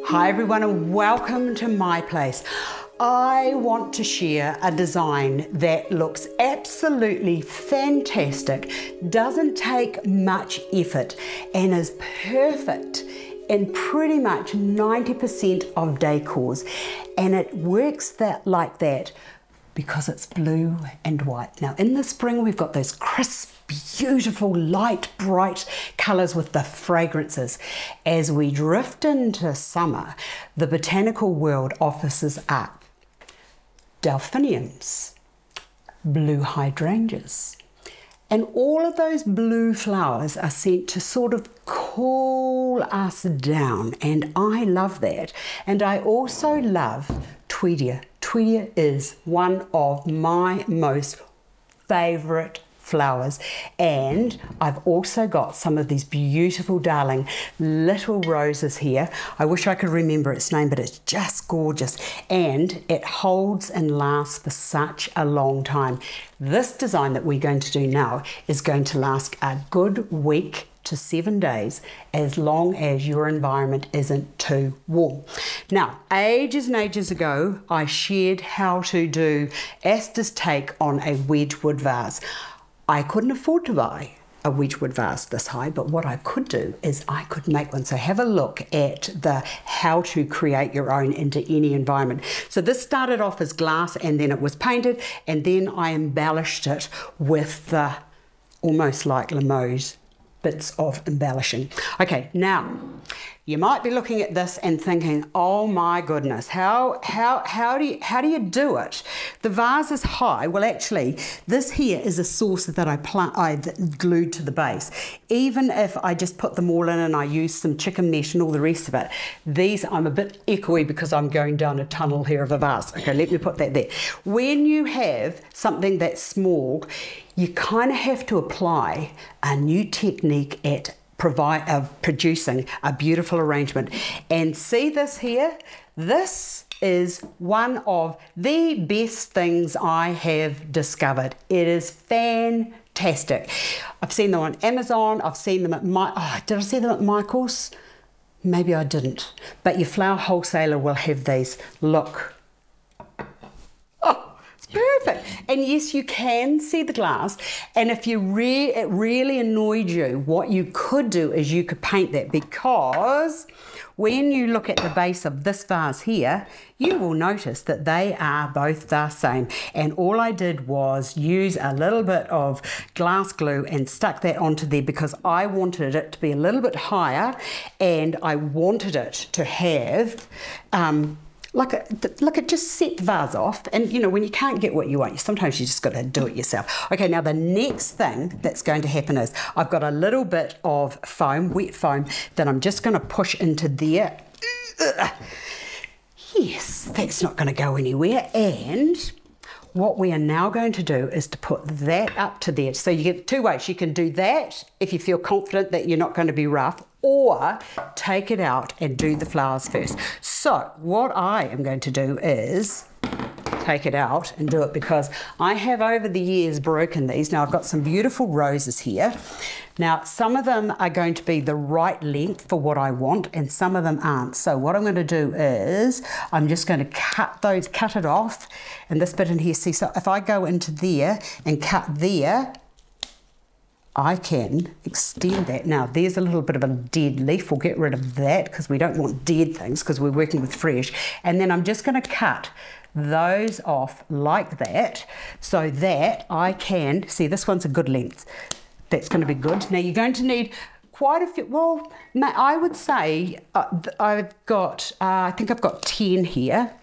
Hi everyone and welcome to my place. I want to share a design that looks absolutely fantastic, doesn't take much effort and is perfect in pretty much 90% of decors, and it works like that because it's blue and white. Now in the spring we've got those crisp, beautiful, light, bright colours with the fragrances. As we drift into summer, the botanical world offers us up delphiniums, blue hydrangeas, and all of those blue flowers are sent to sort of cool us down, and I love that. And I also love Tweedia. Tweedia is one of my most favourite flowers, and I've also got some of these beautiful darling little roses here. I wish I could remember its name, but it's just gorgeous, and it holds and lasts for such a long time. This design that we're going to do now is going to last a good week to 7 days, as long as your environment isn't too warm. Now, ages and ages ago, I shared how to do Astar's take on a Wedgewood vase. I couldn't afford to buy a Wedgewood vase this high, but what I could do is I could make one. So have a look at the how to create your own into any environment. So this started off as glass, and then it was painted, and then I embellished it with the almost like Limoges bits of embellishing. Okay, now you might be looking at this and thinking, oh my goodness, how do you do it? The vase is high. Well, actually, this here is a saucer that I glued to the base. Even if I just put them all in and I use some chicken mesh and all the rest of it, these, I'm a bit echoey because I'm going down a tunnel here of a vase. Okay, let me put that there. When you have something that's small, you kind of have to apply a new technique at producing a beautiful arrangement. And see this here? This is one of the best things I have discovered. It is fantastic. I've seen them on Amazon. I've seen them at did I see them at Michael's? Maybe I didn't. But your flower wholesaler will have these. Look. Perfect. And yes, you can see the glass, and if it really annoyed you, what you could do is you could paint that, because when you look at the base of this vase here, you will notice that they are both the same. And all I did was use a little bit of glass glue and stuck that onto there because I wanted it to be a little bit higher, and I wanted it to have just set the vase off. And you know, when you can't get what you want, sometimes you just got to do it yourself. Okay, now the next thing that's going to happen is I've got a little bit of foam, wet foam, that I'm just going to push into there. Yes, that's not going to go anywhere. And what we are now going to do is to put that up to there. So you get two ways. You can do that if you feel confident that you're not going to be rough, or take it out and do the flowers first. So what I am going to do is take it out and do it, because I have over the years broken these. Now I've got some beautiful roses here. Now some of them are going to be the right length for what I want, and some of them aren't. So what I'm going to do is I'm just going to cut it off, and this bit in here, see, so if I go into there and cut there, I can extend that. Now there's a little bit of a dead leaf. We'll get rid of that because we don't want dead things, because we're working with fresh. And then I'm just going to cut those off like that, so that I can see this one's a good length. That's going to be good. Now you're going to need quite a few. Well, I would say I think I've got 10 here.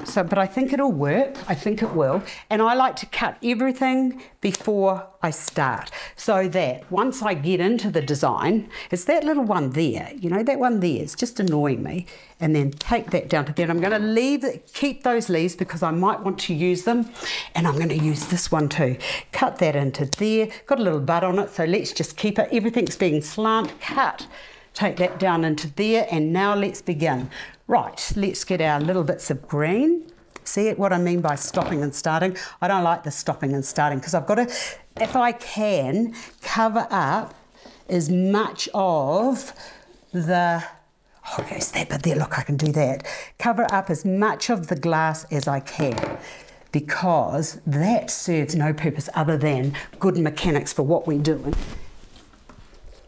So, but I think it'll work. I think it will. And I like to cut everything before I start, so that once I get into the design, it's that little one there, you know, that one there is just annoying me. And then take that down to there. And I'm going to keep those leaves because I might want to use them. And I'm going to use this one too. Cut that into there. Got a little bud on it, so let's just keep it. Everything's being slant cut. Take that down into there, and now let's begin. Right, let's get our little bits of green. See what I mean by stopping and starting? I don't like the stopping and starting, because I've got to, if I can, cover up as much of the Oh, there's that bit there. Look, I can do that. Cover up as much of the glass as I can, because that serves no purpose other than good mechanics for what we're doing.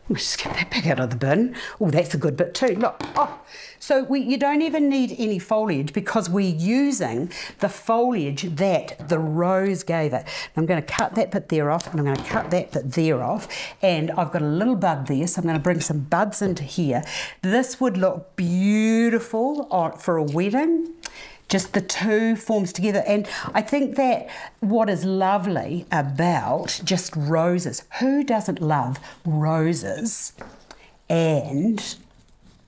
Let's just get that back out of the bin. Oh, that's a good bit too. Look, oh, so you don't even need any foliage because we're using the foliage that the rose gave it. I'm going to cut that bit there off, and I'm going to cut that bit there off, and I've got a little bud there, so I'm going to bring some buds into here. This would look beautiful for a wedding. Just the two forms together. And I think that what is lovely about just roses, who doesn't love roses and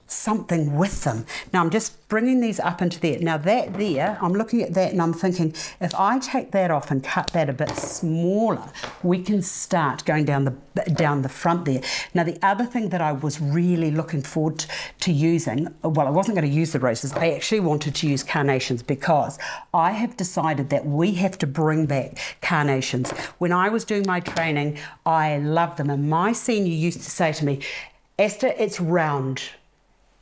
something with them? Now I'm just bringing these up into there. Now that there, I'm looking at that and I'm thinking, if I take that off and cut that a bit smaller, we can start going down the front there. Now the other thing that I was really looking forward to using, well, I wasn't going to use the roses, I actually wanted to use carnations, because I have decided that we have to bring back carnations. When I was doing my training, I loved them, and my senior used to say to me, Astar, it's round.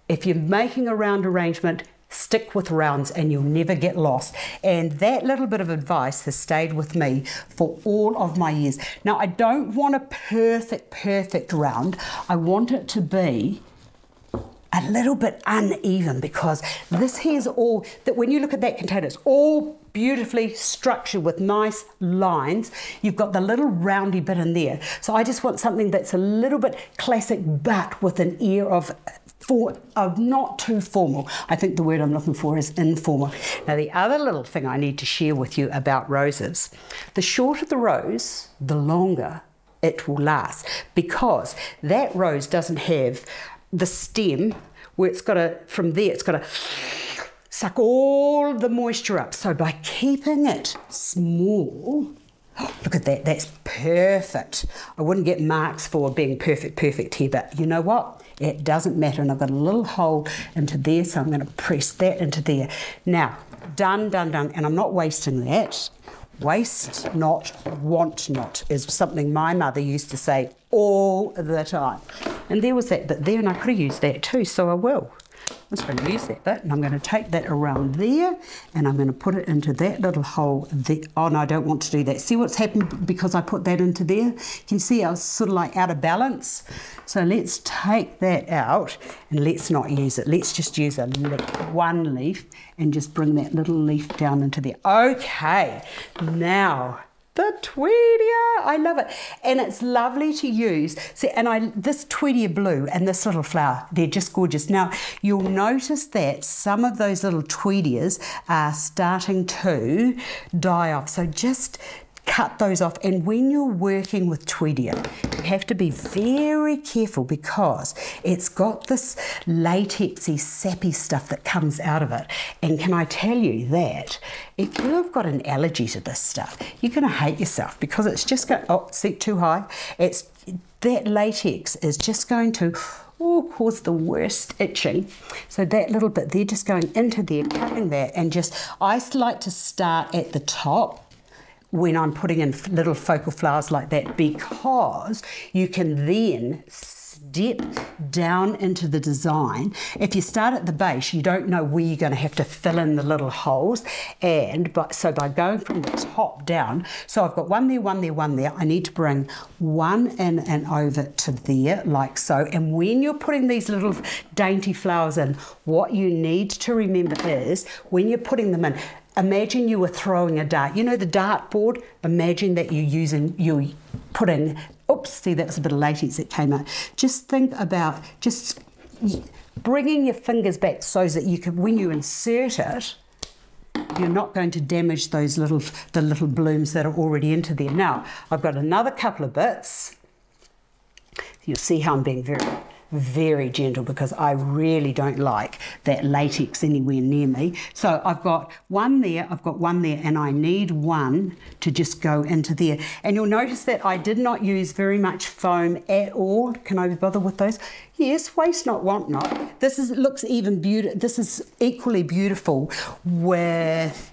If you're making a round arrangement, stick with rounds and you'll never get lost. And that little bit of advice has stayed with me for all of my years. Now, I don't want a perfect round. I want it to be a little bit uneven, because this here's all, that when you look at that container, it's all beautifully structured with nice lines. You've got the little roundy bit in there. So I just want something that's a little bit classic, but with an air of not too formal. I think the word I'm looking for is informal. Now the other little thing I need to share with you about roses, the shorter the rose, the longer it will last, because that rose doesn't have the stem where it's got to, from there it's got to suck all the moisture up. So by keeping it small, look at that, that's perfect. I wouldn't get marks for being perfect here, but you know what? It doesn't matter, and I've got a little hole into there, so I'm going to press that into there. Now, done, and I'm not wasting that. Waste not, want not is something my mother used to say all the time. And there was that bit there, and I could have used that too, so I will. I'm just going to use that bit, and I'm going to take that around there, and I'm going to put it into that little hole there. Oh no, I don't want to do that. See what's happened because I put that into there? You can see I was sort of like out of balance. So let's take that out, and let's not use it. Let's just use one leaf and just bring that little leaf down into there. Okay, now the Tweedia, I love it, and it's lovely to use. See, and this Tweedia blue and this little flower, they're just gorgeous. Now you'll notice that some of those little Tweedias are starting to die off, so just cut those off. And when you're working with Tweedia, you have to be very careful, because it's got this latexy, sappy stuff that comes out of it. And can I tell you that if you've got an allergy to this stuff, you're going to hate yourself, because it's just going, oh, see, too high. That latex is just going to cause the worst itching. So that little bit, they're just going into there, cutting that, and just, I like to start at the top when I'm putting in little focal flowers like that, because you can then step down into the design. If you start at the base, you don't know where you're going to have to fill in the little holes, so by going from the top down, so I've got one there, I need to bring one in and over to there, like so. And when you're putting these little dainty flowers in, what you need to remember is, when you're putting them in, imagine you were throwing a dart. You know the dartboard? Imagine that you're putting, oops, see, that was a bit of latex that came out. Just think about just bringing your fingers back so that you can, when you insert it, you're not going to damage the little blooms that are already into there. Now, I've got another couple of bits. You'll see how I'm being very gentle, because I really don't like that latex anywhere near me. So I've got one there, and I need one to just go into there. And you'll notice that I did not use very much foam at all. Can I be bothered with those? Yes, waste not, want not. This looks even beautiful. This is equally beautiful with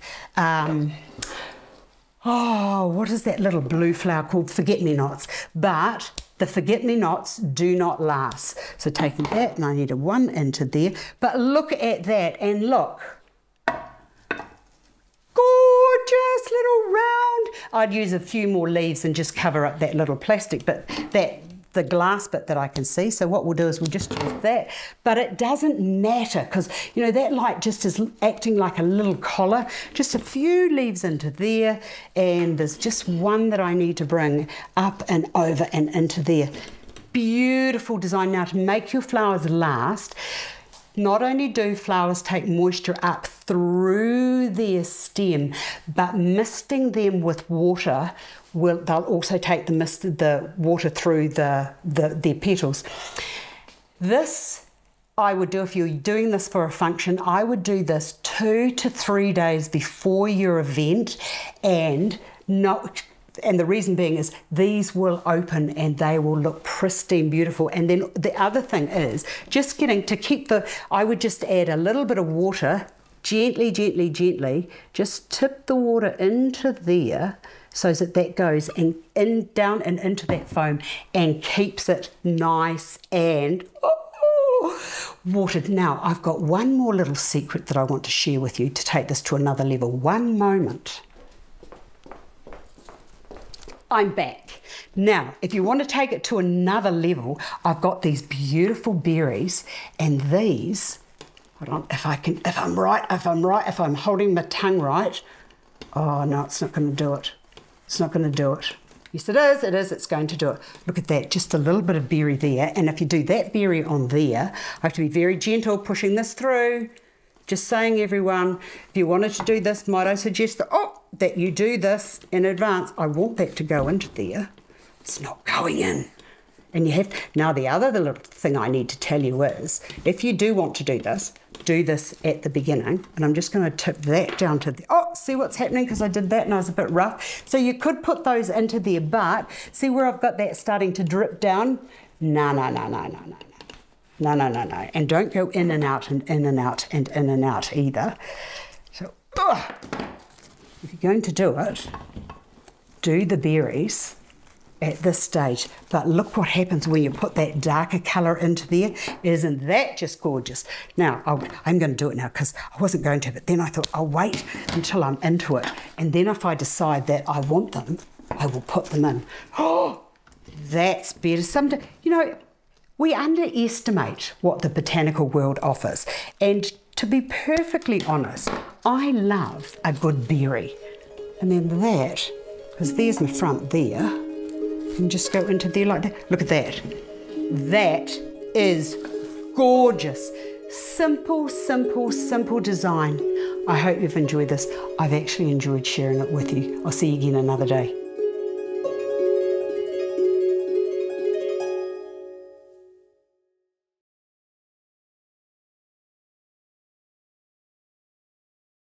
what is that little blue flower called? Forget-me-nots. But The forget-me-nots do not last. So taking that, and I need a one into there. But look at that, and look. Gorgeous little round. I'd use a few more leaves and just cover up that little plastic, but the glass bit that I can see. So what we'll do is we'll just use that. But it doesn't matter because, you know, that light just is acting like a little collar. Just a few leaves into there, and there's just one that I need to bring up and over and into there. Beautiful design. Now, to make your flowers last, not only do flowers take moisture up through their stem, but misting them with water they'll also take the water through their petals. This I would do, if you're doing this for a function, I would do this 2 to 3 days before your event, and the reason being is these will open and they will look pristine, beautiful. And then the other thing is just I would just add a little bit of water, gently, gently, gently, just tip the water into there so that goes down and into that foam and keeps it nice and watered. Now, I've got one more little secret that I want to share with you to take this to another level. One moment. I'm back. Now, if you want to take it to another level, I've got these beautiful berries, and these, hold on, if I'm holding my tongue right. Oh no, it's not going to do it. It's not going to do it. Yes, it's going to do it. Look at that, just a little bit of berry there. And if you do that berry on there, I have to be very gentle pushing this through. Just saying, everyone, if you wanted to do this, might I suggest that you do this in advance. I want that to go into there. It's not going in. And now the little thing I need to tell you is, if you do want to do this at the beginning, and I'm just going to tip that down to see what's happening, because I did that and I was a bit rough. So you could put those into there, but see where I've got that starting to drip down? No. And don't go in and out and in and out and in and out either. So if you're going to do it, do the berries at this stage. But look what happens when you put that darker colour into there. Isn't that just gorgeous? Now, I'm going to do it now, because I wasn't going to, but then I thought I'll wait until I'm into it. And then if I decide that I want them, I will put them in. Oh, that's better. We underestimate what the botanical world offers. And to be perfectly honest, I love a good berry. And then that, because there's my front there, and just go into there like that. Look at that. That is gorgeous. Simple, simple, simple design. I hope you've enjoyed this. I've actually enjoyed sharing it with you. I'll see you again another day.